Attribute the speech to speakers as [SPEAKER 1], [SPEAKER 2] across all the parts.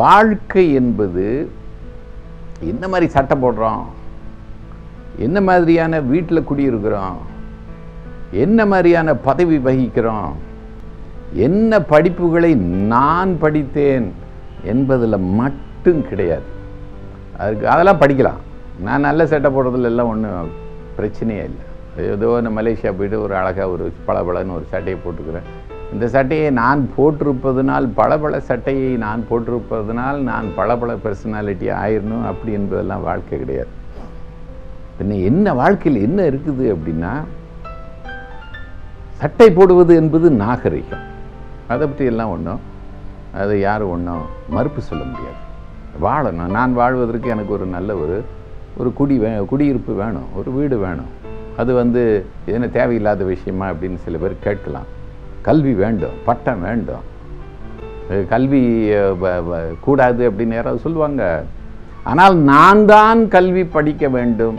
[SPEAKER 1] வாழ்க்கை என்பது என்ன மாதிரி சட்டை போடுறோம், என்ன மாதிரியான வீட்டில் குடியிருக்கிறோம், என்ன மாதிரியான பதவி வகிக்கிறோம், என்ன படிப்புகளை நான் படித்தேன் என்பதில் மட்டும் கிடையாது. அதெல்லாம் படிக்கலாம். நான் நல்ல சட்டை போடுறதுல எல்லாம் ஒன்றும் பிரச்சனையே இல்லை. ஏதோ நான் மலேசியா போய்ட்டு ஒரு அழகாக ஒரு பளபளன்னு ஒரு சட்டையை போட்டுக்கிறேன். இந்த சட்டையை நான் போட்டிருப்பதனால், பளபள சட்டையை நான் போட்டிருப்பதனால் நான் பளபள பர்சனாலிட்டியாக ஆயிடணும் அப்படி என்பதெல்லாம் வாழ்க்கை கிடையாது. பின்ன என்ன வாழ்க்கையில் என்ன இருக்குது அப்படின்னா, சட்டை போடுவது என்பது நாகரிகம். அதை பற்றி எல்லாம் ஒன்றும் அதை யாரும் ஒன்றும் மறுப்பு சொல்ல முடியாது. வாழணும். நான் வாழ்வதற்கு எனக்கு ஒரு நல்ல ஒரு குடியிருப்பு வேணும், ஒரு வீடு வேணும். அது என்ன தேவையில்லாத விஷயமா அப்படின்னு சில பேர் கேட்கலாம். கல்வி வேண்டும், பட்டம் வேண்டும், கல்வி கூடாது அப்படின்னு யாராவது சொல்லுவாங்க. ஆனால் நான் தான் கல்வி படிக்க வேண்டும்,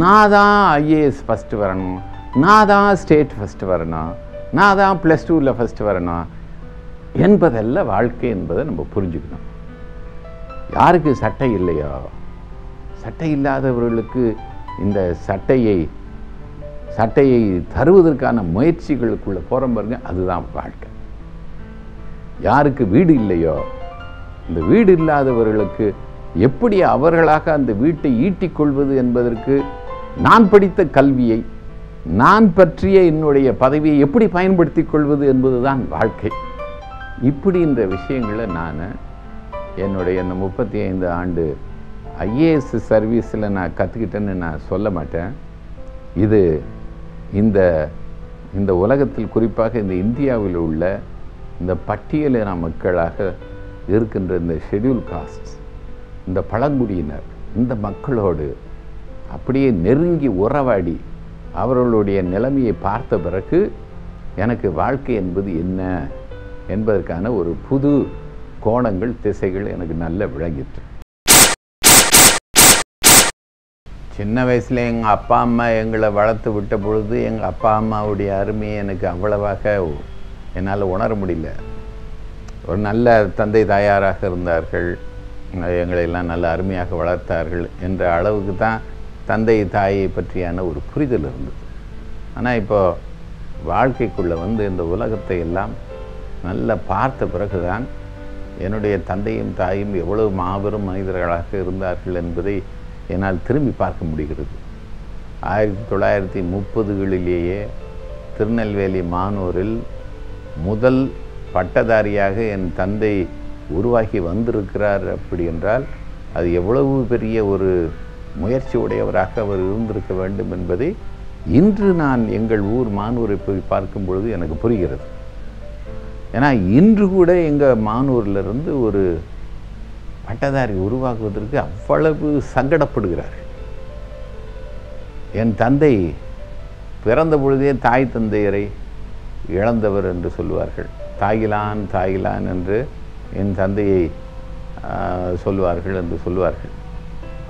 [SPEAKER 1] நான் தான் ஐஏஎஸ் ஃபஸ்ட்டு வரணும், நான் தான் ஸ்டேட் ஃபஸ்ட்டு வரணும், நான் தான் ப்ளஸ் டூவில் ஃபஸ்ட்டு வரணும் என்பதல்ல வாழ்க்கை என்பதை நம்ம புரிஞ்சுக்கணும். யாருக்கு சட்டை இல்லையோ, சட்டை இல்லாதவர்களுக்கு இந்த சட்டையை தருவதற்கான முயற்சிகளுக்குள்ள போகிறோம் பாருங்க, அதுதான் வாழ்க்கை. யாருக்கு வீடு இல்லையோ, இந்த வீடு இல்லாதவர்களுக்கு எப்படி அவர்களாக அந்த வீட்டை ஈட்டிக்கொள்வது என்பதற்கு நான் படித்த கல்வியை, நான் பற்றிய என்னுடைய பதவியை எப்படி பயன்படுத்தி கொள்வது என்பதுதான் வாழ்க்கை. இப்படி இந்த விஷயங்களை நான் என்னுடைய இந்த 35 ஆண்டு ஐஏஎஸ் சர்வீஸில் நான் கற்றுக்கிட்டேன்னு நான் சொல்ல மாட்டேன். இது இந்த உலகத்தில், குறிப்பாக இந்த இந்தியாவில் உள்ள இந்த பட்டியலின மக்களாக இருக்கின்ற இந்த ஷெட்யூல் காஸ்ட், இந்த பழங்குடியினர், இந்த மக்களோடு அப்படியே நெருங்கி உறவாடி அவர்களுடைய நிலைமையை பார்த்த பிறகு எனக்கு வாழ்க்கை என்பது என்ன என்பதற்கான ஒரு புது கோணங்கள், திசைகள் எனக்கு நல்ல விளங்கிற்று. சின்ன வயசில் எங்கள் அப்பா அம்மா எங்களை வளர்த்து விட்ட பொழுது எங்கள் அப்பா அம்மாவுடைய அருமையை எனக்கு அவ்வளவாக என்னால் உணர முடியல. ஒரு நல்ல தந்தை தாயாராக இருந்தார்கள், எங்களையெல்லாம் நல்ல அருமையாக வளர்த்தார்கள் என்ற அளவுக்கு தான் தந்தை தாயை பற்றியான ஒரு புரிதல் இருந்தது. ஆனால் இப்போது வாழ்க்கைக்குள்ளே இந்த உலகத்தை எல்லாம் நல்லா பார்த்த பிறகுதான் என்னுடைய தந்தையும் தாயும் எவ்வளவு மாபெரும் மனிதர்களாக இருந்தார்கள் என்பதை என்னால் திரும்பி பார்க்க முடிகிறது. 1930களிலேயே திருநெல்வேலி மானூரில் முதல் பட்டதாரியாக என் தந்தை உருவாகி வந்திருக்கிறார். அப்படி என்றால் அது எவ்வளவு பெரிய ஒரு முயற்சி உடையவராக அவர் இருந்திருக்க வேண்டும் என்பதை இன்று நான் எங்கள் ஊர் மானூரை போய் பார்க்கும் பொழுது எனக்கு புரிகிறது. ஏன்னா இன்று கூட எங்கள் மானூரிலிருந்து ஒரு பட்டதாரி உருவாக்குவதற்கு அவ்வளவு சங்கடப்படுகிறார். என் தந்தை பிறந்த பொழுதே தாய் தந்தையரை இழந்தவர் என்று சொல்லுவார்கள். தாயிலான் என்று என் தந்தையை சொல்லுவார்கள் என்று சொல்லுவார்கள்.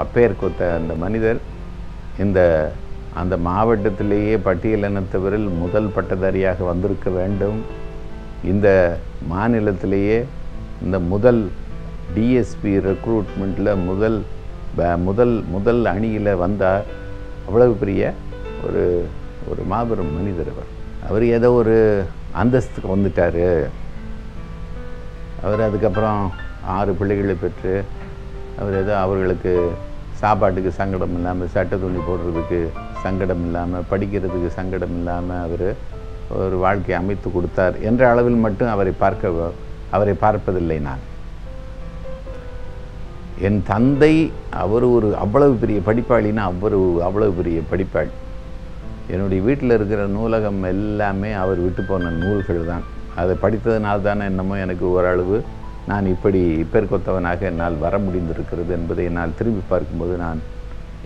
[SPEAKER 1] அப்பேர் கொத்த அந்த மனிதர் அந்த மாவட்டத்திலேயே பட்டியலினத்தவரில் முதல் பட்டதாரியாக வந்திருக்க வேண்டும். இந்த மாநிலத்திலேயே இந்த முதல் டிஎஸ்பி ரெக்ரூட்மெண்ட்டில் முதல் அணியில் வந்தார். அவ்வளவு பெரிய ஒரு மாபெரும் மனிதர் அவர் ஏதோ ஒரு அந்தஸ்துக்கு வந்துட்டார். அவர் அதுக்கப்புறம் 6 பிள்ளைகளை பெற்று அவர் ஏதோ அவர்களுக்கு சாப்பாட்டுக்கு சங்கடம் இல்லாமல், சட்டை துணி போடுறதுக்கு சங்கடம் இல்லாமல், படிக்கிறதுக்கு சங்கடம் இல்லாமல் அவர் ஒரு வாழ்க்கையை அமைத்து கொடுத்தார் என்ற அளவில் மட்டும் அவரை பார்ப்பதில்லை நான். என் தந்தை அவர் அவ்வளவு பெரிய படிப்பாளினா அவ்வளவு பெரிய படிப்பாளி. என்னுடைய வீட்டில் இருக்கிற நூலகம் எல்லாமே அவர் விட்டு போன நூல்கள் தான். அதை படித்ததுனால தானே என்னமோ எனக்கு ஓரளவு நான் இப்படி இப்பேற்கொத்தவனாக என்னால் வர முடிந்திருக்கிறது என்பதை என்னால் திரும்பி பார்க்கும்போது நான்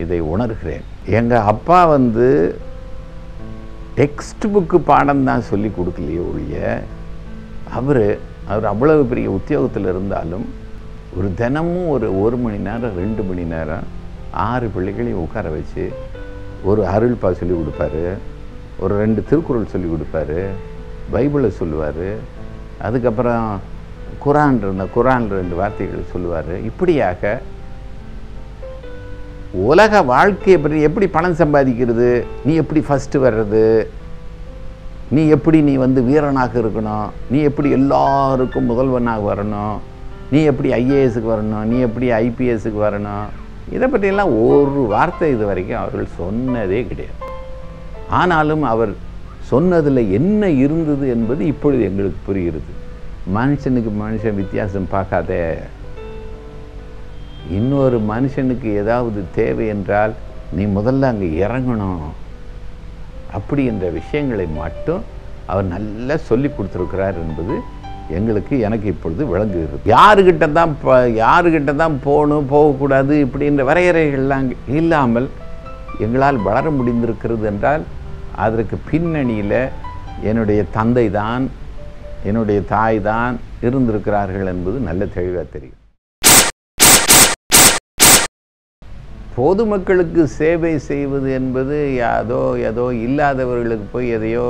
[SPEAKER 1] இதை உணர்கிறேன். எங்கள் அப்பா டெக்ஸ்ட் புக்கு பாடம் தான் சொல்லி கொடுக்கலையே ஒழிய, அவர் அவ்வளவு பெரிய உத்தியோகத்தில் இருந்தாலும் ஒரு தினமும் ஒரு மணி நேரம் 2 மணி நேரம் 6 பிள்ளைகளையும் உட்கார வச்சு ஒரு அருள்பா சொல்லி கொடுப்பாரு, ஒரு 2 திருக்குறள் சொல்லி கொடுப்பாரு, பைபிளை சொல்லுவார். அதுக்கப்புறம் குரான் 2 வார்த்தைகள் சொல்லுவார். இப்படியாக உலக வாழ்க்கையை பற்றி, எப்படி பணம் சம்பாதிக்கிறது, நீ எப்படி ஃபஸ்ட்டு வர்றது, நீ எப்படி வீரனாக இருக்கணும், நீ எப்படி எல்லாருக்கும் முதல்வனாக வரணும், நீ எப்படி ஐஏஎஸ்க்கு வரணும், நீ எப்படி ஐபிஎஸ்க்கு வரணும், இதை பற்றியெல்லாம் ஒரு வார்த்தை இது வரைக்கும் அவர்கள் சொன்னதே கிடையாது. ஆனாலும் அவர் சொன்னதில் என்ன இருந்தது என்பது இப்பொழுது எங்களுக்கு புரிகிறது. மனுஷனுக்கு மனுஷன் வித்தியாசம் பார்க்காத, இன்னொரு மனுஷனுக்கு ஏதாவது தேவை என்றால் நீ முதல்ல அங்கே இறங்கணும், அப்படி என்ற விஷயங்களை மட்டும் அவர் நல்லா சொல்லி கொடுத்துருக்கிறார் என்பது எனக்கு இப்பொழுது விளங்குகிறது. யாருக்கிட்ட தான் போகணும் போகக்கூடாது இப்படின்ற வரையறைகள்லாம் இல்லாமல் எங்களால் வளர முடிந்திருக்கிறது என்றால் அதற்கு பின்னணியில் என்னுடைய தந்தை தான், என்னுடைய தாய் தான் இருந்திருக்கிறார்கள் என்பது நல்ல தெளிவாக தெரியும். பொதுமக்களுக்கு சேவை செய்வது என்பது ஏதோ இல்லாதவர்களுக்கு போய் எதையோ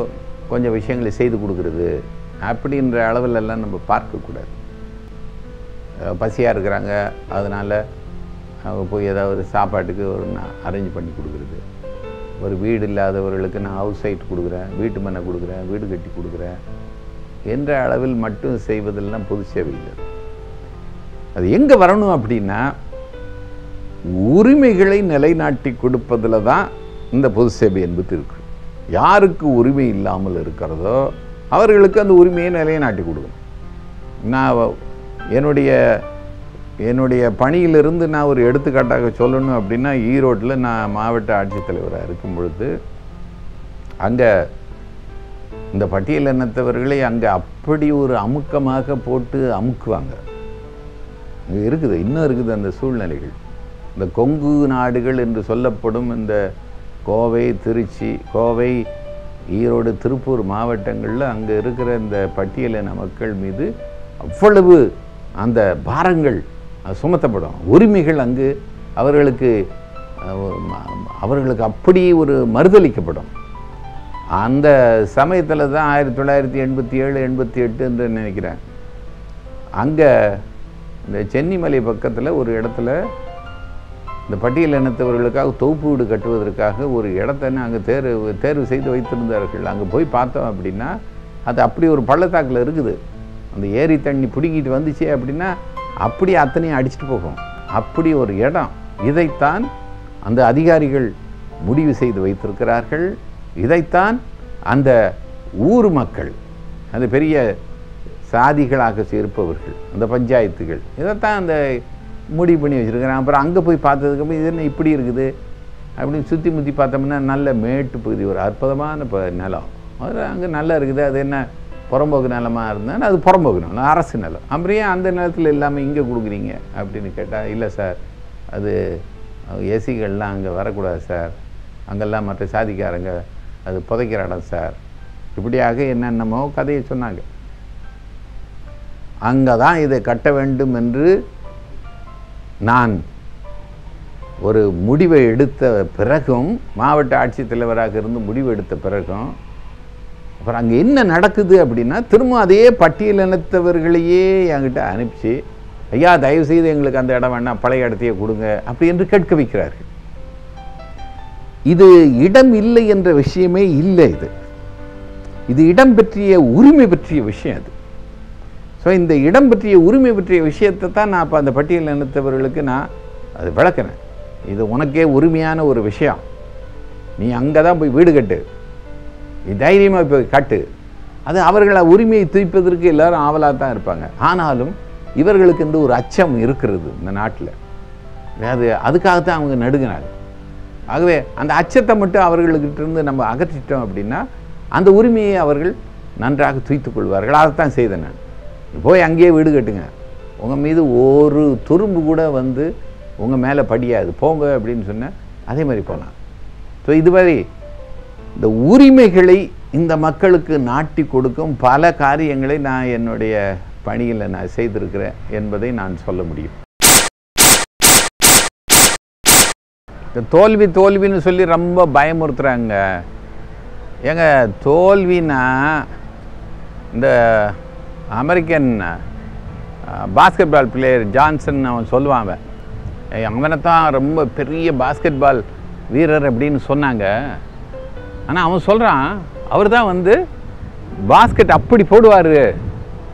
[SPEAKER 1] கொஞ்சம் விஷயங்களை செய்து கொடுக்குறது அப்படின்ற அளவிலெல்லாம் நம்ம பார்க்கக்கூடாது. பசியாக இருக்கிறாங்க, அதனால் அவங்க போய் ஏதாவது சாப்பாட்டுக்கு நான் அரேஞ்ச் பண்ணி கொடுக்குறது, ஒரு வீடு இல்லாதவர்களுக்கு நான் ஹவுஸ் சைட் கொடுக்குறேன், வீட்டு மனை கொடுக்குறேன், வீடு கட்டி கொடுக்குறேன் என்ற அளவில் மட்டும் செய்வதெல்லாம் பொது சேவை இல்லை. அது எங்கே வரணும் அப்படின்னா உரிமைகளை நிலைநாட்டி கொடுப்பதில் தான் இந்த பொது சேவை என்பது இருக்கு. யாருக்கு உரிமை இல்லாமல் இருக்கிறதோ அவர்களுக்கு அந்த உரிமையை நிலைநாட்டி கொடுக்கணும். நான் என்னுடைய பணியிலிருந்து நான் ஒரு எடுத்துக்காட்டாக சொல்லணும் அப்படின்னா, ஈரோட்டில் நான் மாவட்ட ஆட்சித்தலைவராக இருக்கும் பொழுது அங்கே இந்த பட்டியல் இனத்தவர்களை அங்கே அப்படி ஒரு அமுக்கமாக போட்டு அமுக்குவாங்க. இங்கே இருக்குது, இன்னும் இருக்குது அந்த சூழ்நிலைகள். இந்த கொங்கு நாடுகள் என்று சொல்லப்படும் இந்த கோவை, திருச்சி, கோவை, ஈரோடு, திருப்பூர் மாவட்டங்களில் அங்கே இருக்கிற இந்த பட்டியலின மக்கள் மீது அவ்வளவு அந்த பாரங்கள் சுமத்தப்படும். உரிமைகள் அங்கு அவர்களுக்கு அப்படி ஒரு மறுதளிக்கப்படும். அந்த சமயத்தில் தான் 1987, 88 என்று நினைக்கிறேன், அங்கே இந்த சென்னிமலை பக்கத்தில் ஒரு இடத்துல இந்த பட்டியல் இனத்தவர்களுக்காக தொகுப்பு வீடு கட்டுவதற்காக ஒரு இடத்த அங்கே தேர்வு செய்து வைத்திருந்தார்கள். அங்கே போய் பார்த்தோம் அப்படின்னா அது அப்படி ஒரு பள்ளத்தாக்கில் இருக்குது. அந்த ஏரி தண்ணி பிடிங்கிட்டு வந்துச்சே அப்படின்னா அப்படி அத்தனையும் அடிச்சுட்டு போகும். அப்படி ஒரு இடம். இதைத்தான் அந்த அதிகாரிகள் முடிவு செய்து வைத்திருக்கிறார்கள். இதைத்தான் அந்த ஊர் மக்கள், அந்த பெரிய சாதிகளாக இருப்பவர்கள், அந்த பஞ்சாயத்துகள், இதைத்தான் அந்த முடிவு பண்ணி வச்சுருக்கிறேன். அப்புறம் அங்கே போய் பார்த்ததுக்கப்புறம் இது என்ன இப்படி இருக்குது அப்படின்னு சுற்றி முற்றி பார்த்தோம்னா நல்ல மேட்டு பகுதி, ஒரு அற்புதமான நிலம், அது அங்கே நல்லா இருக்குது. அது என்ன புறம்போக்கு நிலமாக இருந்தால் அது புறம்போக்கு நிலம், அரசு நிலம். அப்புறம் ஏன் அந்த நிலத்தில் இல்லாமல் இங்கே கொடுக்குறீங்க அப்படின்னு கேட்டால், இல்லை சார், அது ஏசிகள்லாம் அங்கே வரக்கூடாது சார், அங்கெல்லாம் மற்ற சாதிக்காரங்க அது புதைக்கிற இடம் சார், இப்படியாக என்னென்னமோ கதையை சொன்னாங்க. அங்கே தான் இதை கட்ட வேண்டும் என்று நான் ஒரு முடிவை எடுத்த பிறகும், மாவட்ட ஆட்சித்தலைவராக இருந்து முடிவு எடுத்த பிறகும், அப்புறம் அங்கே என்ன நடக்குது அப்படின்னா, திரும்ப அதே பட்டியலினத்தவர்களையே என்கிட்ட அனுப்பிச்சு, ஐயா தயவுசெய்து எங்களுக்கு அந்த இடம் வேணாம், பழைய இடத்தையே கொடுங்க அப்படி என்று கேட்க வைக்கிறார்கள். இது இடம் இல்லை என்ற விஷயமே இல்லை. இது இடம் பற்றிய உரிமை பற்றிய விஷயம். அது ஸோ இந்த இடம் பற்றிய உரிமை பற்றிய விஷயத்தை தான் நான் அப்போ அந்த பட்டியல் இனத்தவர்களுக்கு நான் அது விளக்குறேன். இது உனக்கே உரிமையான ஒரு விஷயம், நீ அங்கே தான் போய் வீடு கட்டு, நீ தைரியமாக போய் கட்டு. அது அவர்களை உரிமையை தூய்ப்பதற்கு எல்லாரும் ஆவலாக தான் இருப்பாங்க. ஆனாலும் இவர்களுக்கு இந்த ஒரு அச்சம் இருக்கிறது இந்த நாட்டில். அதுக்காகத்தான் அவங்க நடுங்கினாங்க. ஆகவே அந்த அச்சத்தை மட்டும் அவர்களுக்கிட்ட இருந்து நம்ம அகற்றிட்டோம் அப்படின்னா அந்த உரிமையை அவர்கள் நன்றாக தூய்த்து கொள்வார்கள். அதைத்தான் செய்தேன் நான். போய் அங்கேயே வீடு கட்டுங்க, உங்கள் மீது ஒரு துரும்பு கூட உங்கள் மேலே படியாது, போங்க அப்படின்னு சொன்னேன். அதே மாதிரி போனான். ஸோ இது மாதிரி இந்த உரிமைகளை இந்த மக்களுக்கு நாட்டி கொடுக்கும் பல காரியங்களை நான் என்னுடைய பணியில் நான் செய்திருக்கிறேன் என்பதை நான் சொல்ல முடியும். தோல்வின்னு சொல்லி ரொம்ப பயமுறுத்துறாங்க. ஏங்க, தோல்வினா இந்த American basketball player Johnson அவன் சொல்லுவான், அவனை தான் ரொம்ப பெரிய பாஸ்கெட் பால் வீரர் அப்படின்னு சொன்னாங்க. ஆனால் அவன் சொல்கிறான், அவர் தான் வந்து பாஸ்கெட் அப்படி போடுவார்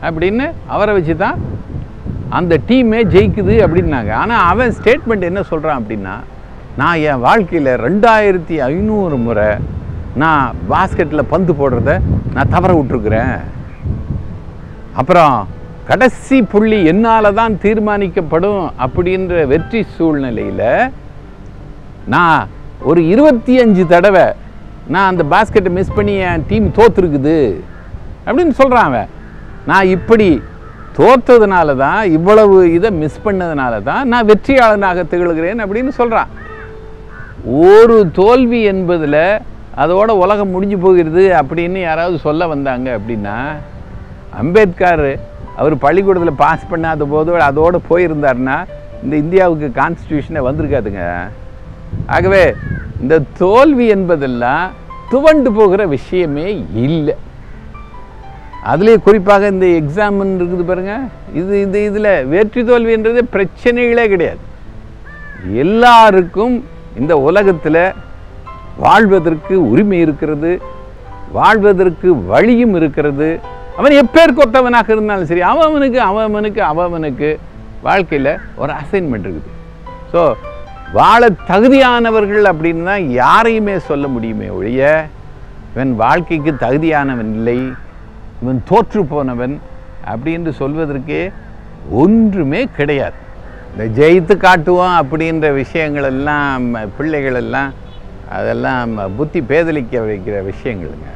[SPEAKER 1] அப்படின்னு அவரை வச்சு தான் அந்த டீமே ஜெயிக்குது அப்படின்னாங்க. ஆனால் அவன் ஸ்டேட்மெண்ட் என்ன சொல்கிறான் அப்படின்னா, நான் என் வாழ்க்கையில் 2500 முறை நான் பாஸ்கெட்டில் பந்து போடுறத நான் தவற விட்டுருக்குறேன். அப்புறம் கடைசி புள்ளி என்னால் தான் தீர்மானிக்கப்படும் அப்படின்ற வெற்றி சூழ்நிலையில் நான் ஒரு 25 தடவை நான் அந்த பாஸ்கெட்டை மிஸ் பண்ணி என் டீம் தோற்றுருக்குது அப்படின்னு சொல்கிறான் அவன். நான் இப்படி தோற்றதுனால தான், இவ்வளவு இதை மிஸ் பண்ணதுனால தான் நான் வெற்றியாளனாக திகழ்கிறேன் அப்படின்னு சொல்கிறான். ஒரு தோல்வி என்பதில் அதோட உலகம் முடிஞ்சு போகிறது அப்படின்னு யாராவது சொல்ல வந்தாங்க அப்படின்னா, அம்பேத்கர் அவர் பள்ளிக்கூடத்தில் பாஸ் பண்ணாத போது அதோடு போயிருந்தாருன்னா இந்த இந்தியாவுக்கு கான்ஸ்டியூஷனே வந்திருக்காதுங்க. ஆகவே இந்த தோல்வி என்பதெல்லாம் துவண்டு போகிற விஷயமே இல்லை. அதுலேயே குறிப்பாக இந்த எக்ஸாம்னு இருக்குது பாருங்கள், இதில் வெற்றி தோல்வின்றது பிரச்சனைகளே கிடையாது. எல்லாருக்கும் இந்த உலகத்தில் வாழ்வதற்கு உரிமை இருக்கிறது, வாழ்வதற்கு வழியும் இருக்கிறது. அவன் எப்பேற்கொத்தவனாக இருந்தாலும் சரி, அவனுக்கு வாழ்க்கையில் ஒரு அசைன்மெண்ட் இருக்குது. ஸோ வாழ தகுதியானவர்கள் அப்படின்னு தான் யாரையுமே சொல்ல முடியுமே ஒழிய, இவன் வாழ்க்கைக்கு தகுதியானவன் இல்லை, இவன் தோற்று போனவன் அப்படின்னு சொல்வதற்கே ஒன்றுமே கிடையாது. இந்த ஜெயித்து காட்டுவோம் அப்படின்ற விஷயங்கள் எல்லாம் பிள்ளைகள் எல்லாம் அதெல்லாம் புத்தி பேதலிக்க வைக்கிற விஷயங்களுங்க.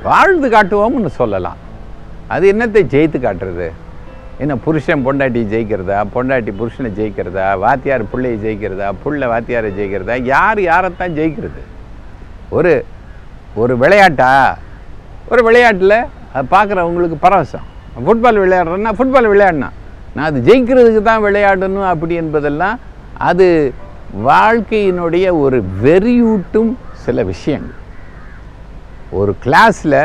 [SPEAKER 1] வாழ்ந்து காட்டுவோம்னு சொல்லலாம். அது என்னத்தை ஜெயித்து காட்டுறது? என்ன புருஷன் பொண்டாட்டி ஜெயிக்கிறதா, பொண்டாட்டி புருஷனை ஜெயிக்கிறதா, வாத்தியார் பிள்ளையை ஜெயிக்கிறதா, புள்ள வாத்தியாரை ஜெயிக்கிறதா? யாரைத்தான் ஜெயிக்கிறது? ஒரு விளையாட்டா? ஒரு விளையாட்டில் அது பார்க்குறவங்களுக்கு பரவசம். ஃபுட்பால் விளையாடுறேன்னா ஃபுட்பால் விளையாடினா நான் அது ஜெயிக்கிறதுக்கு தான் விளையாடணும் அப்படி என்பதெல்லாம் அது வாழ்க்கையினுடைய ஒரு வெறியூட்டும் சில விஷயங்கள். ஒரு கிளாஸில்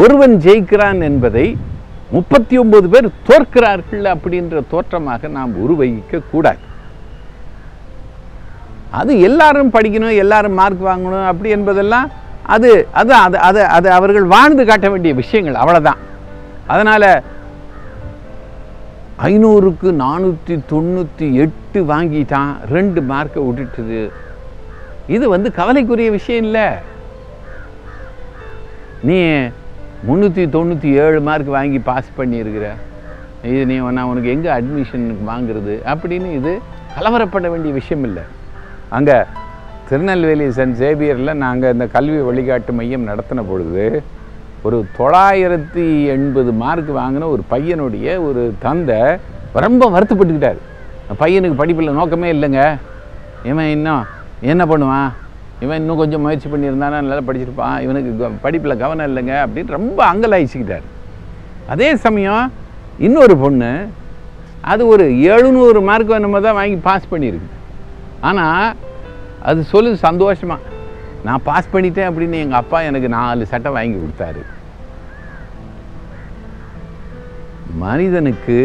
[SPEAKER 1] ஒருவன் ஜெயிக்கிறான் என்பதை 39 பேர் தோற்கிறார்கள் அப்படின்ற தோற்றமாக நாம் உருவகிக்க கூடாது. அது எல்லாரும் படிக்கணும், எல்லாரும் மார்க் வாங்கணும் அப்படி என்பதெல்லாம் அது அது அது அது அது அவர்கள் வாழ்ந்து காட்ட வேண்டிய விஷயங்கள், அவ்வளோதான். அதனால் 500க்கு 498 வாங்கிட்டான், 2 மார்க்கை விட்டுட்டுது. இது வந்து கவலைக்குரிய விஷயம் இல்லை. நீ 397 மார்க் வாங்கி பாஸ் பண்ணியிருக்கிற, இது நான் உனக்கு எங்கே அட்மிஷனுக்கு வாங்குறது அப்படின்னு இது கலவரப்பட வேண்டிய விஷயம் இல்லை. அங்கே திருநெல்வேலி சென்ட் சேவியரில் நாங்கள் இந்த கல்வி வழிகாட்டு மையம் நடத்தின பொழுது ஒரு 980 மார்க் வாங்கின ஒரு பையனுடைய ஒரு தந்தை ரொம்ப வருத்தப்பட்டுக்கிட்டார். பையனுக்கு படிப்பில் நோக்கமே இல்லைங்க, இவன் இன்னும் என்ன பண்ணுவான், இவன் இன்னும் கொஞ்சம் முயற்சி பண்ணியிருந்தானா நல்லா படிச்சிருப்பான், இவனுக்கு படிப்பில் கவனம் இல்லைங்க அப்படின்னு ரொம்ப அங்கலாய்ச்சிக்கிட்டார். அதே சமயம் இன்னொரு பொண்ணு அது ஒரு 700 மார்க் நம்ம தான் வாங்கி பாஸ் பண்ணியிருக்கு. ஆனால் அது சொல்லுது சந்தோஷமாக, நான் பாஸ் பண்ணிட்டேன் அப்படின்னு எங்கள் அப்பா எனக்கு 4 சட்டை வாங்கி கொடுத்தாரு. மனிதனுக்கு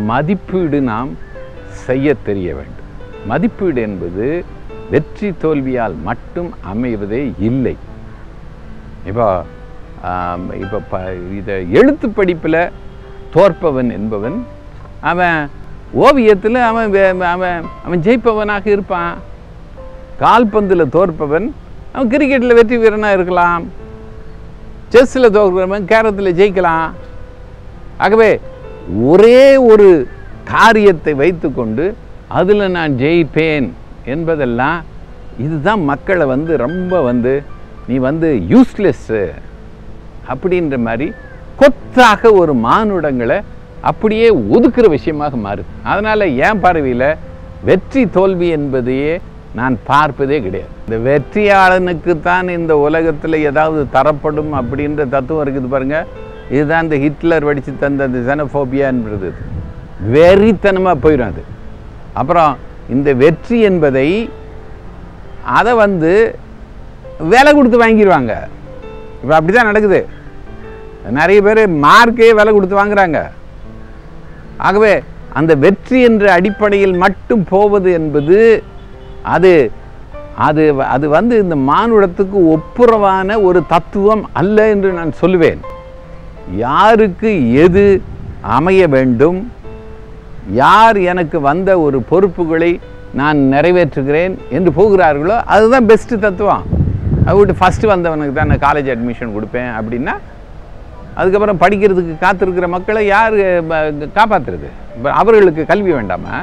[SPEAKER 1] மதிப்பீடு நாம் செய்ய தெரிய வேண்டும். மதிப்பீடு என்பது வெற்றி தோல்வியால் மட்டும் அமைவதே இல்லை. இப்போ இதை எழுத்து படிப்பில் தோற்பவன் என்பவன் அவன் ஓவியத்தில் அவன் ஜெயிப்பவனாக இருப்பான். கால்பந்தில் தோற்பவன் அவன் கிரிக்கெட்டில் வெற்றி வீரனாக இருக்கலாம். செஸ்ஸில் தோற்கிறவன் கேரத்தில் ஜெயிக்கலாம். ஆகவே ஒரே ஒரு காரியத்தை வைத்துக்கொண்டு அதில் நான் ஜெயிப்பேன் என்பதெல்லாம் இதுதான் மக்களை ரொம்ப நீ யூஸ்லெஸ்ஸு அப்படின்ற மாதிரி கொத்தாக ஒரு மானுடங்களை அப்படியே ஒதுக்குற விஷயமாக மாறுது. அதனால் என் பார்வையில் வெற்றி தோல்வி என்பதையே நான் பார்ப்பதே கிடையாது. இந்த வெற்றியாளனுக்கு தான் இந்த உலகத்தில் ஏதாவது தரப்படும் அப்படின்ற தத்துவம் இருக்குது பாருங்கள். இதுதான் இந்த ஹிட்லர் வடித்து தந்த அந்த xenophobia-ன்றது வெறித்தனமாக போயிடும் அது. அப்புறம் இந்த வெற்றி என்பதை அதை விலை கொடுத்து வாங்கிடுவாங்க. இப்போ அப்படி தான் நடக்குது. நிறைய பேர் மார்க்கே விலை கொடுத்து வாங்குறாங்க. ஆகவே அந்த வெற்றி என்ற அடிப்படையில் மட்டும் போவது என்பது அது அது அது வந்து இந்த மானுடத்துக்கு ஒப்புரவான ஒரு தத்துவம் அல்ல என்று நான் சொல்லுவேன். யாருக்கு எது அமைய வேண்டும், யார் எனக்கு வந்த ஒரு பொறுப்புகளை நான் நிறைவேற்றுகிறேன் என்று போகிறார்களோ அதுதான் பெஸ்ட்டு தத்துவம். அது ஃபஸ்ட்டு வந்தவனுக்கு தான் நான் காலேஜ் அட்மிஷன் கொடுப்பேன் அப்படின்னா அதுக்கப்புறம் படிக்கிறதுக்கு காத்திருக்கிற மக்களை யார் காப்பாற்றுறது? அவர்களுக்கு கல்வி வேண்டாமா?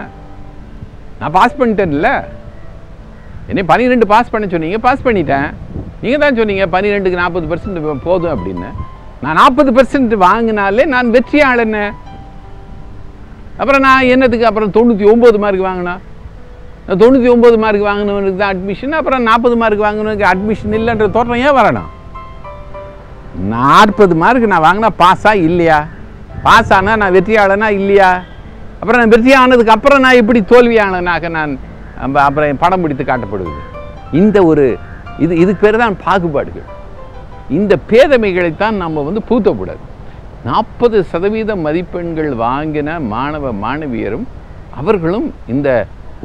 [SPEAKER 1] நான் பாஸ் பண்ணிட்டேன்ல, என்னை 12 பாஸ் பண்ண சொன்னீங்க, பாஸ் பண்ணிட்டேன். நீங்கள் தான் சொன்னீங்க 12க்கு 40% போதும் அப்படின்னு. நான் 40% வாங்கினாலே நான் வெற்றியாளன்னு. அப்புறம் நான் என்னத்துக்கு அப்புறம் 99 மார்க் வாங்கினா? 99 மார்க் வாங்கினவனுக்கு தான் அட்மிஷன், அப்புறம் 40 மார்க் வாங்கினவனுக்கு அட்மிஷன் இல்லைன்ற தோற்றம் ஏன் வரணும்? 40 மார்க் நான் வாங்கினா பாஸா இல்லையா? பாஸ் ஆனால் நான் வெற்றியாளனா இல்லையா? அப்புறம் நான் வெற்றி ஆனதுக்கு அப்புறம் நான் எப்படி தோல்வியாளனாக நான் அப்புறம் படம் பிடித்து காட்டப்படுவது? இந்த ஒரு இதுக்கு பேர் தான் பாகுபாடுகள். இந்த பேதமைகளைத்தான் நம்ம வந்து பூத்தக்கூடாது. 40% மதிப்பெண்கள் வாங்கின மாணவ மாணவியரும் அவர்களும் இந்த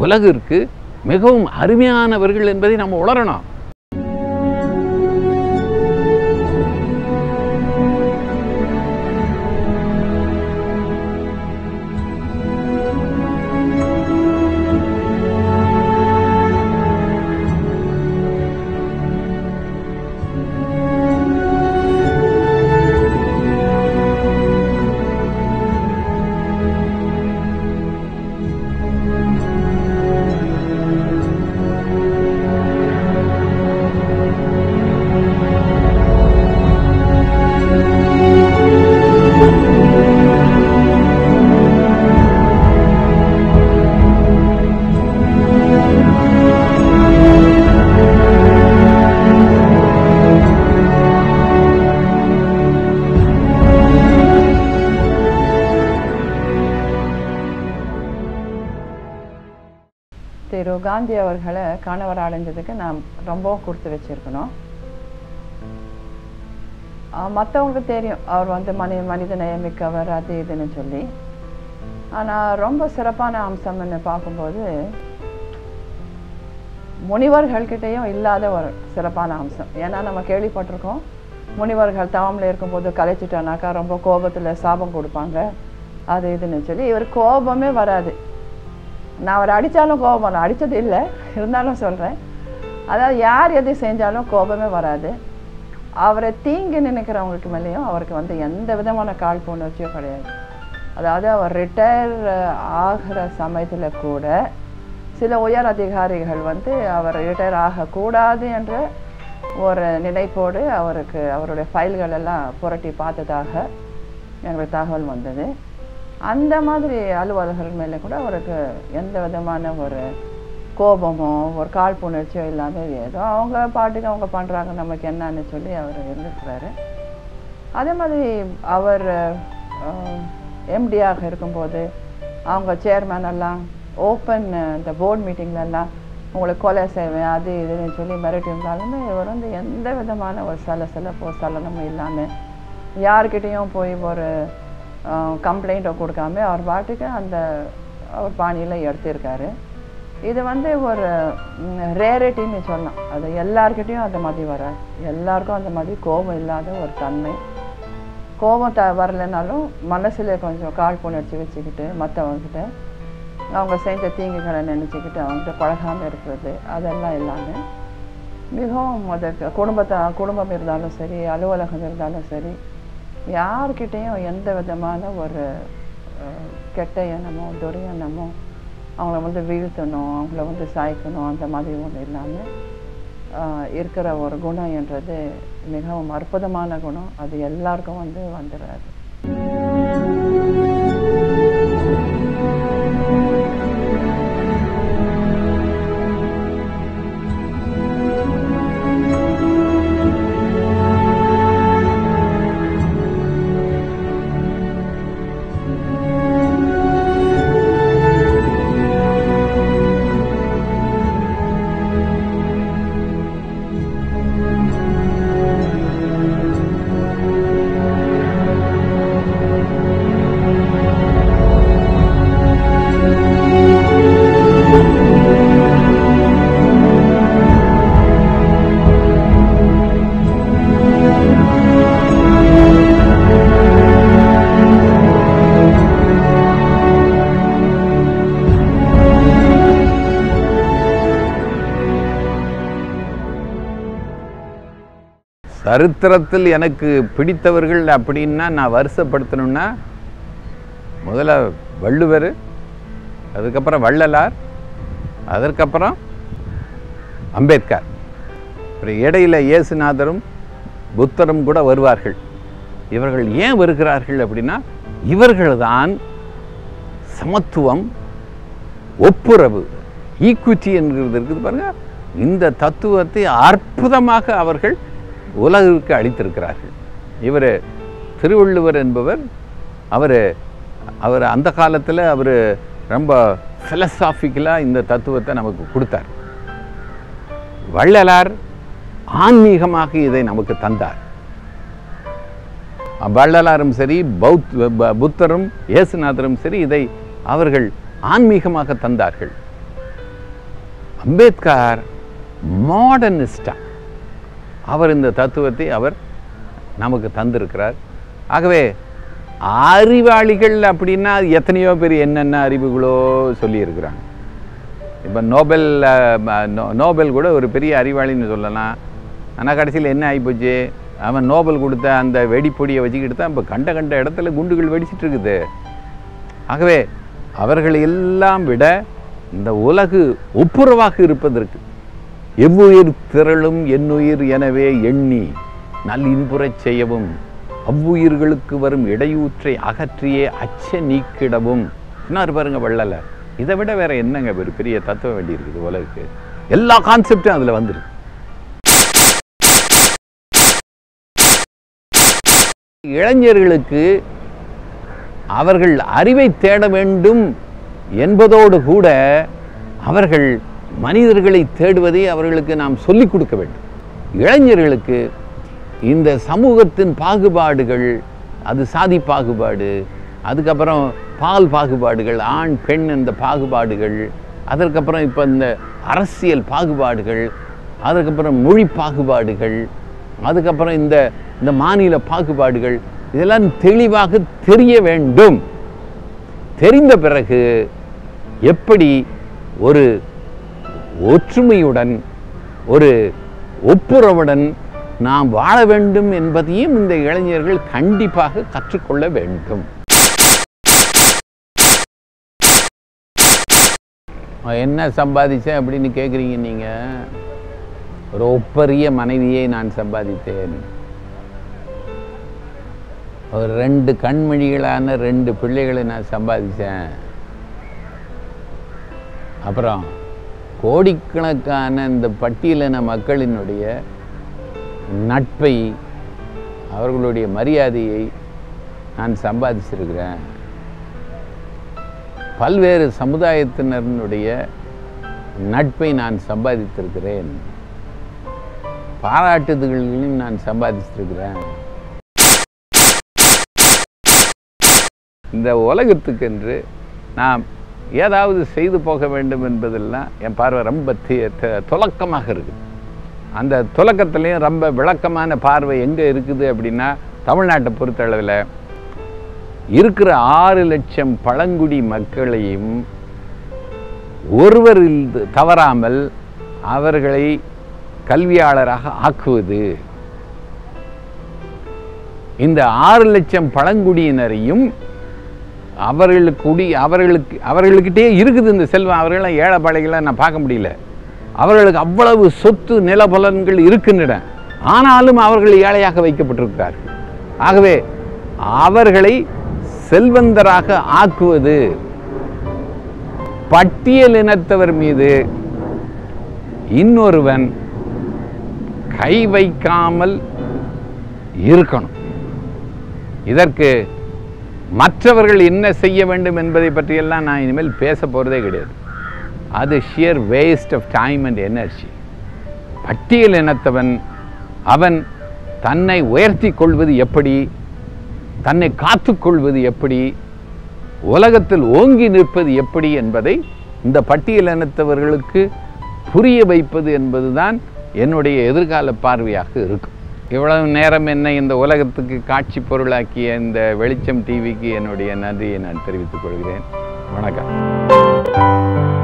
[SPEAKER 1] உலகிற்கு மிகவும் அருமையானவர்கள் என்பதை நம்ம உணரணும்.
[SPEAKER 2] திரு காந்தி அவர்களை கணவர் அடைஞ்சதுக்கு நான் ரொம்ப கொடுத்து வச்சிருக்கணும். மற்றவங்களுக்கு தெரியும் அவர் வந்து மனித நேயமிக்கவர் அது இதுன்னு சொல்லி. ஆனால் ரொம்ப சிறப்பான அம்சம்னு பார்க்கும்போது முனிவர்கள்கிட்டையும் இல்லாத ஒரு சிறப்பான அம்சம். ஏன்னா நம்ம கேள்விப்பட்டிருக்கோம், முனிவர்கள் தவமில் இருக்கும்போது கலைச்சிட்டானாக்கா ரொம்ப கோபத்தில் சாபம் கொடுப்பாங்க அது இதுன்னு சொல்லி. இவர் கோபமே வராது. நான் அவரை அடித்தாலும் கோபம் நான் அடித்தது இல்லை, இருந்தாலும் சொல்கிறேன். அதாவது யார் எது செஞ்சாலும் கோபமே வராது. அவரை தீங்கு நினைக்கிறவங்களுக்கு மேலேயும் அவருக்கு வந்து எந்த விதமான காழ்ப்புணர்ச்சியும் கிடையாது. அதாவது அவர் ரிட்டையர் ஆகிற சமயத்தில் கூட சில உயர் அதிகாரிகள் வந்து அவர் ரிட்டையர் ஆகக்கூடாது என்ற ஒரு நினைப்போடு அவருடைய ஃபைல்கள் எல்லாம் புரட்டி பார்த்ததாக எங்களுக்கு தகவல் வந்தது. அந்த மாதிரி அலுவலர்கள் மேலே கூட அவருக்கு எந்த விதமான ஒரு கோபமோ ஒரு காழ்ப்புணர்ச்சியோ இல்லாமல் ஏதோ அவங்க பாட்டுக்கு அவங்க பண்ணுறாங்க நமக்கு என்னன்னு சொல்லி அவர் இருந்துருக்கிறாரு. அதே மாதிரி அவர் எம்டியாக இருக்கும்போது அவங்க சேர்மேன் எல்லாம் ஓப்பன் இந்த போர்ட் மீட்டிங்லெல்லாம் உங்களுக்கு கொலை செய்வேன் அது இதுன்னு சொல்லி மிரட்டி இருந்தாலுமே இவர் வந்து எந்த விதமான ஒரு சலசலப்போ சலனமும் இல்லாமல் யார்கிட்டையும் போய் ஒரு கம்ப்ளைண்ட்டை கொடுக்காம அவர் பாட்டுக்கு அவர் பாணியில் எடுத்திருக்காரு. இது வந்து ஒரு ரேரிட்டின்னு சொல்லலாம். அது எல்லார்கிட்டையும் அந்த மாதிரி வராது. எல்லாருக்கும் அந்த மாதிரி கோபம் இல்லாத ஒரு தன்மை. கோபம் வரலைனாலும் மனசில் கொஞ்சம் காழ்ப்புணர்ச்சி வச்சுக்கிட்டு மற்றவங்கக்கிட்ட அவங்க செஞ்ச தீங்குகளை நினச்சிக்கிட்டு அவங்ககிட்ட பழகாமல் இருக்கிறது அதெல்லாம் இல்லாமல் மிகவும் குடும்பம் இருந்தாலும் சரி அலுவலகம் இருந்தாலும் சரி யார்கிட்டையும் எந்த விதமான ஒரு கெட்ட எண்ணமோ துரியெண்ணமோ அவங்கள வந்து வீழ்த்தணும் அவங்கள வந்து சாய்க்கணும் அந்த மாதிரி ஒன்று இல்லாமல் இருக்கிற ஒரு குணம் என்றது மிகவும் அற்புதமான குணம். அது எல்லாருக்கும் வந்துடாது.
[SPEAKER 1] சரித்திரத்தில் எனக்கு பிடித்தவர்கள் அப்படின்னா நான் வருஷப்படுத்தணும்னா முதல்ல வள்ளுவர், அதுக்கப்புறம் வள்ளலார், அதற்கப்புறம் அம்பேத்கர். அப்புறம் இடையில இயேசுநாதரும் புத்தரும் கூட வருவார்கள். இவர்கள் ஏன் வருகிறார்கள் அப்படின்னா இவர்கள்தான் சமத்துவம், ஒப்புரவு, ஈக்விட்டி என்கிறது இருக்குது பாருங்க, இந்த தத்துவத்தை அற்புதமாக அவர்கள் உலகிற்கு அளித்திருக்கிறார்கள். இவர் திருவள்ளுவர் என்பவர் அவர் அந்த காலத்தில் அவர் ரொம்ப ஃபிலசாபிக்கலாக இந்த தத்துவத்தை நமக்கு கொடுத்தார். வள்ளலார் ஆன்மீகமாக இதை நமக்கு தந்தார். வள்ளலாரும் சரி, புத்தரும் இயேசுநாதரும் சரி, இதை அவர்கள் ஆன்மீகமாக தந்தார்கள். அம்பேத்கர் மாடர்னிஸ்டா அவர் இந்த தத்துவத்தை அவர் நமக்கு தந்திருக்கிறார். ஆகவே அறிவாளிகள் அப்படின்னா எத்தனையோ பேர் என்னென்ன அறிவுகளோ சொல்லியிருக்கிறாங்க. இப்போ நோபல் கூட ஒரு பெரிய அறிவாளின்னு சொல்லலாம். ஆனால் கடைசியில் என்ன ஆகிப்போச்சு, அவன் நோபல் கொடுத்த அந்த வெடிப்பொடியை வச்சுக்கிட்டு தான் இப்போ கண்ட இடத்துல குண்டுகள் வெடிச்சிட்டு இருக்குது. ஆகவே அவர்கள் எல்லாம் விட இந்த உலகு ஒப்புரவாக இருப்பதற்கு எவ்வுயிர் திரளும் என்னுயிர் எனவே எண்ணி நல் இன்புறச் செய்யவும் அவ்வுயிர்களுக்கு வரும் இடையூற்றை அகற்றியே அச்ச நீக்கிடவும் சொன்னார் பாருங்க வள்ளலார். இதை விட வேற என்னங்க ஒரு பெரிய தத்துவம் வேண்டி இருக்குது உலகுக்கு? எல்லா கான்செப்டும் அதில் வந்துருக்கு. இளைஞர்களுக்கு அவர்கள் அறிவை தேட வேண்டும் என்பதோடு கூட அவர்கள் மனிதர்களை தேடுவதை அவர்களுக்கு நாம் சொல்லிக் கொடுக்க வேண்டும். இளைஞர்களுக்கு இந்த சமூகத்தின் பாகுபாடுகள், அது சாதி பாகுபாடு, அதுக்கப்புறம் பால் பாகுபாடுகள், ஆண் பெண் இந்த பாகுபாடுகள், அதற்கப்புறம் இப்போ இந்த அரசியல் பாகுபாடுகள், அதுக்கப்புறம் மொழி பாகுபாடுகள், அதுக்கப்புறம் இந்த மாநில பாகுபாடுகள், இதெல்லாம் தெளிவாக தெரிய வேண்டும். தெரிந்த பிறகு எப்படி ஒரு ஒற்றுமையுடன் ஒரு ஒப்புரவுடன் நாம் வாழ வேண்டும் என்பதையும் இந்த இளைஞர்கள் கண்டிப்பாக கற்றுக்கொள்ள வேண்டும். என்ன சம்பாதிச்சேன் அப்படின்னு கேட்குறீங்க நீங்கள்? ஒரு ஒப்பரிய மனைவியை நான் சம்பாதித்தேன். ஒரு 2 கண்மணிகளான 2 பிள்ளைகளை நான் சம்பாதிச்சேன். அப்புறம் கோடிக்கணக்கான இந்த பட்டியலின மக்களினுடைய நட்பை, அவர்களுடைய மரியாதையை நான் சம்பாதிச்சிருக்கிறேன். பல்வேறு சமுதாயத்தினருடைய நட்பை நான் சம்பாதித்திருக்கிறேன். பாராட்டுதல்களையும் நான் சம்பாதிச்சிருக்கிறேன். இந்த உலகத்துக்கென்று நாம் ஏதாவது செய்து போக வேண்டும் என்பதெல்லாம் என் பார்வை ரொம்ப துலக்கமாக இருக்குது. அந்த துலக்கத்துலேயும் ரொம்ப விளக்கமான பார்வை எங்கே இருக்குது அப்படின்னா, தமிழ்நாட்டை பொறுத்தளவில் இருக்கிற 6 லட்சம் பழங்குடி மக்களையும் ஒருவர் தவறாமல் அவர்களை கல்வியாளராக ஆக்குவது, இந்த 6 லட்சம் பழங்குடியினரையும் அவர்களுக்கிட்டே இருக்குது இந்த செல்வம். அவர்களெல்லாம் ஏழை பாளைகளை நான் பார்க்க முடியல. அவர்களுக்கு அவ்வளவு சொத்து நிலபலன்கள் இருக்கின்றன. ஆனாலும் அவர்கள் ஏழையாக வைக்கப்பட்டிருக்கிறார்கள். ஆகவே அவர்களை செல்வந்தராக ஆக்குவது, பட்டியல் இனத்தவர் மீது இன்னொருவன் கை வைக்காமல் இருக்கணும். இதற்கு மற்றவர்கள் என்ன செய்ய வேண்டும் என்பதை பற்றியெல்லாம் நான் இனிமேல் பேச போகிறதே கிடையாது. அது sheer waste of time and energy. பட்டியல் இனத்தவன் அவன் தன்னை உயர்த்தி கொள்வது எப்படி, தன்னை காத்துக்கொள்வது எப்படி, உலகத்தில் ஓங்கி நிற்பது எப்படி என்பதை இந்த பட்டியல் இனத்தவர்களுக்கு புரிய வைப்பது என்பதுதான் என்னுடைய எதிர்கால பார்வையாக இருக்கும். இவ்வளவு நேரம் என்னை இந்த உலகத்துக்கு காட்சி பொருளாக்கிய இந்த வெளிச்சம் டிவிக்கு என்னுடைய நன்றியை நான் தெரிவித்துக் கொள்கிறேன். வணக்கம்.